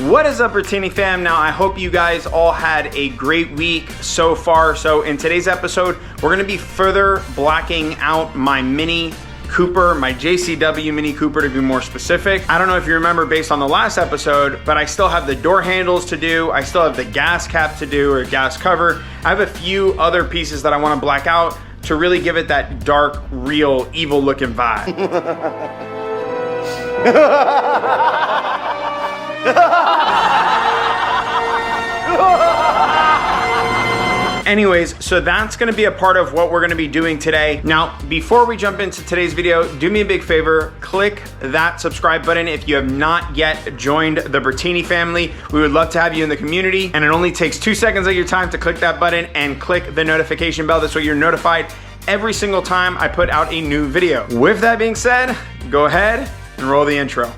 What is up, Bertini fam? Now, I hope you guys all had a great week so far. So in today's episode, we're gonna be further blacking out my Mini Cooper, my JCW Mini Cooper to be more specific. I don't know if you remember based on the last episode, but I still have the door handles to do. I still have the gas cap to do, or gas cover. I have a few other pieces that I wanna black out to really give it that dark, real, evil looking vibe. Anyways, so that's gonna be a part of what we're gonna be doing today. Now, before we jump into today's video, do me a big favor, click that subscribe button if you have not yet joined the Bertini family. We would love to have you in the community, and it only takes 2 seconds of your time to click that button and click the notification bell. This way you're notified every single time I put out a new video. With that being said, go ahead and roll the intro.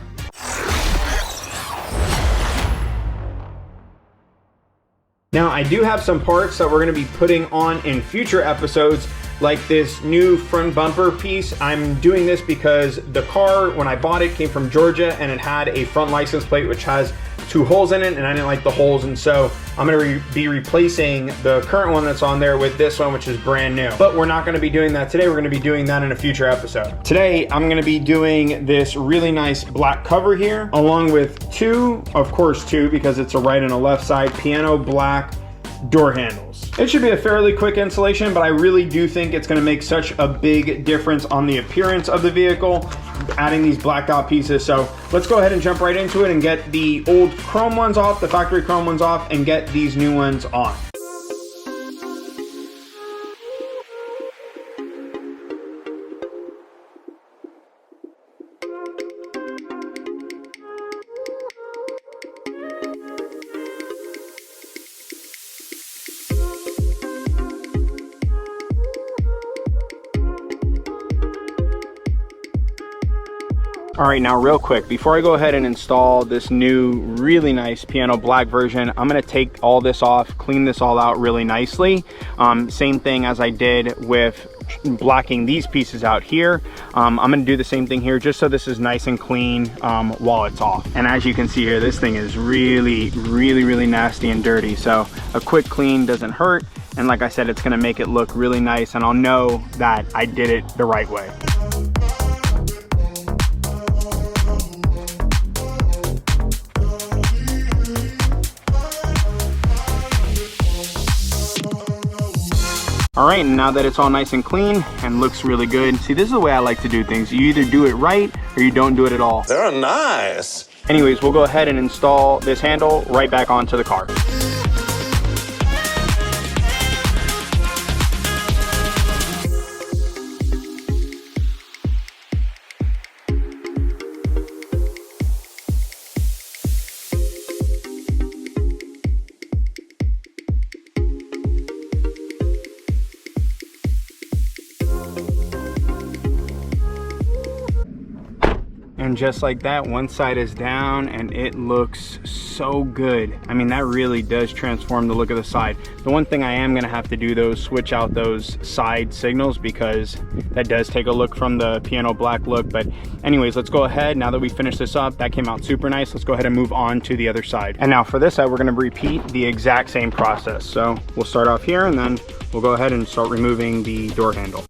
Now, I do have some parts that we're gonna be putting on in future episodes, like this new front bumper piece. I'm doing this because the car, when I bought it, came from Georgia and it had a front license plate which has 2 holes in it, and I didn't like the holes, and so I'm gonna be replacing the current one that's on there with this one, which is brand new. But we're not gonna be doing that today. We're gonna be doing that in a future episode. Today, I'm gonna be doing this really nice black cover here, along with two, because it's a right and a left side, piano black door handles. It should be a fairly quick installation, but I really do think it's gonna make such a big difference on the appearance of the vehicle, adding these blacked out pieces. So let's go ahead and jump right into it and get the old chrome ones off, the factory chrome ones off, and get these new ones on. All right, now real quick, before I go ahead and install this new really nice piano black version, I'm gonna take all this off, clean this all out really nicely. Same thing as I did with blacking these pieces out here. I'm gonna do the same thing here, just so this is nice and clean while it's off. And as you can see here, this thing is really nasty and dirty. So a quick clean doesn't hurt. And like I said, it's gonna make it look really nice, and I'll know that I did it the right way. All right, now that it's all nice and clean and looks really good, see, this is the way I like to do things. You either do it right or you don't do it at all. They're nice. Anyways, we'll go ahead and install this handle right back onto the car. And just like that, one side is down and it looks so good. I mean, that really does transform the look of the side. The one thing I am gonna have to do though, switch out those side signals, because that does take a look from the piano black look. But anyways, let's go ahead. Now that we finished this up, that came out super nice. Let's go ahead and move on to the other side. And now for this side, we're gonna repeat the exact same process. So we'll start off here and then we'll go ahead and start removing the door handle.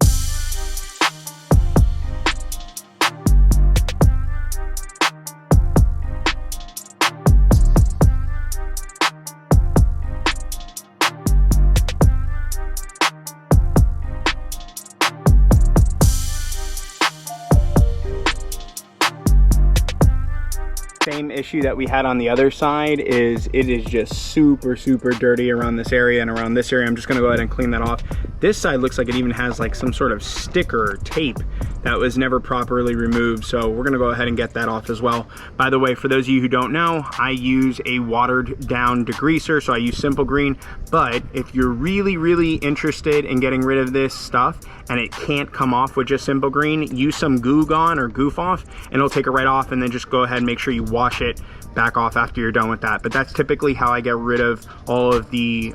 Same issue that we had on the other side is it is just super dirty around this area and around this area. I'm just gonna go ahead and clean that off. This side looks like it even has like some sort of sticker or tape that was never properly removed, so we're gonna go ahead and get that off as well. By the way, for those of you who don't know, I use a watered down degreaser, so I use Simple Green. But if you're really interested in getting rid of this stuff and it can't come off with just Simple Green, use some Goo Gone or Goof Off and it'll take it right off, and then just go ahead and make sure you wash it back off after you're done with that. But that's typically how I get rid of all of the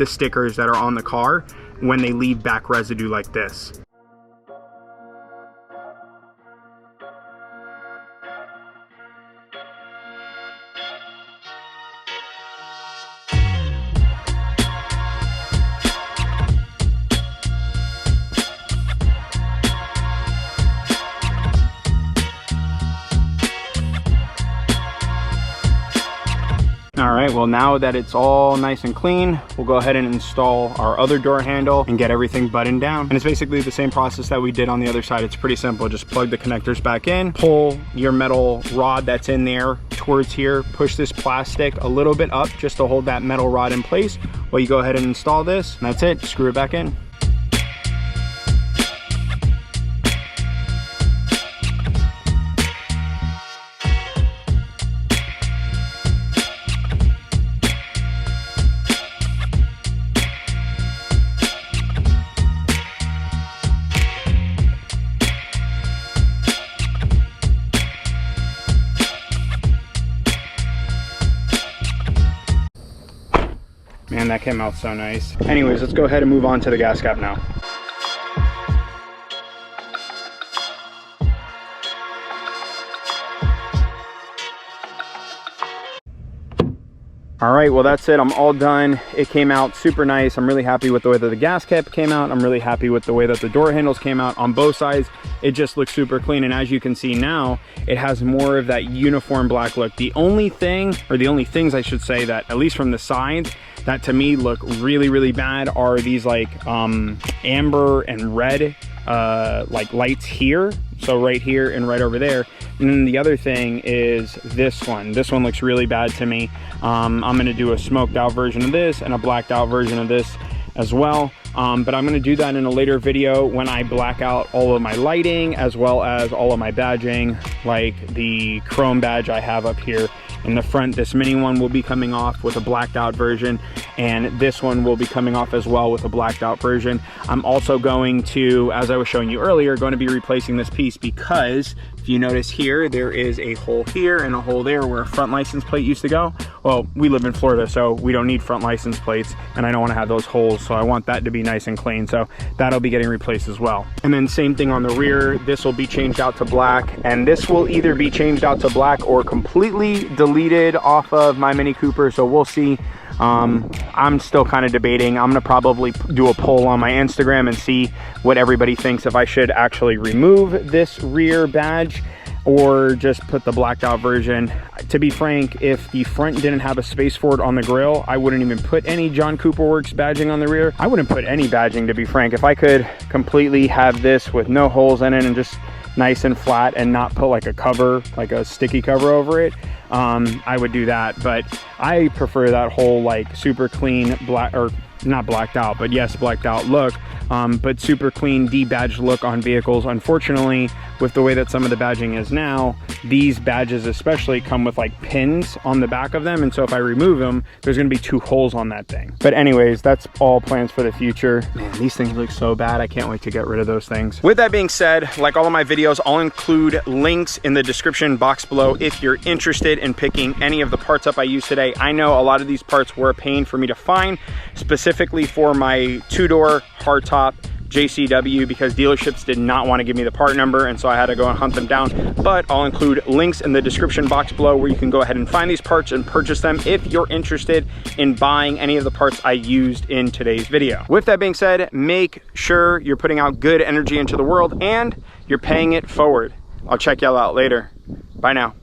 stickers that are on the car when they leave back residue like this. right, well, now that it's all nice and clean, we'll go ahead and install our other door handle and get everything buttoned down. And it's basically the same process that we did on the other side. It's pretty simple. Just plug the connectors back in, pull your metal rod that's in there towards here, push this plastic a little bit up just to hold that metal rod in place while you go ahead and install this. And that's it. Screw it back in. Man, that came out so nice. Anyways, let's go ahead and move on to the gas cap now. All right, well, that's it. I'm all done. It came out super nice. I'm really happy with the way that the gas cap came out. I'm really happy with the way that the door handles came out on both sides. It just looks super clean. And as you can see now, it has more of that uniform black look. The only thing, or the only things I should say, that at least from the sides, that to me look really, really bad are these like amber and red like lights here. So right here and right over there. And then the other thing is this one. This one looks really bad to me. I'm gonna do a smoked out version of this and a blacked out version of this as well. But I'm gonna do that in a later video when I black out all of my lighting as well as all of my badging, like the chrome badge I have up here in the front. This mini one will be coming off with a blacked out version, and this one will be coming off as well with a blacked out version. I'm also going to, as I was showing you earlier, going to be replacing this piece because if you notice here, there is a hole here and a hole there where a front license plate used to go. Well, we live in Florida, so we don't need front license plates, and I don't want to have those holes, so I want that to be nice and clean. So that'll be getting replaced as well. And then same thing on the rear. This will be changed out to black, and this will either be changed out to black or completely deleted off of my Mini Cooper, so we'll see. I'm still kind of debating. I'm gonna probably do a poll on my Instagram and see what everybody thinks, if I should actually remove this rear badge or just put the blacked out version. To be frank, if the front didn't have a space for it on the grill, I wouldn't even put any John Cooper Works badging on the rear. I wouldn't put any badging, to be frank. If I could completely have this with no holes in it and just nice and flat and not put like a cover, like a sticky cover over it, I would do that. But I prefer that whole like super clean black, or not blacked out, but yes, blacked out look, but super clean debadged look on vehicles. Unfortunately, with the way that some of the badging is now, these badges especially come with like pins on the back of them, and so if I remove them, there's gonna be 2 holes on that thing. But anyways, that's all plans for the future. Man, these things look so bad. I can't wait to get rid of those things. With that being said, like all of my videos, I'll include links in the description box below if you're interested in picking any of the parts up I used today. I know a lot of these parts were a pain for me to find, specifically for my 2-door hardtop JCW, because dealerships did not want to give me the part number, and so I had to go and hunt them down. But I'll include links in the description box below where you can go ahead and find these parts and purchase them if you're interested in buying any of the parts I used in today's video. With that being said, make sure you're putting out good energy into the world and you're paying it forward. I'll check y'all out later. Bye now.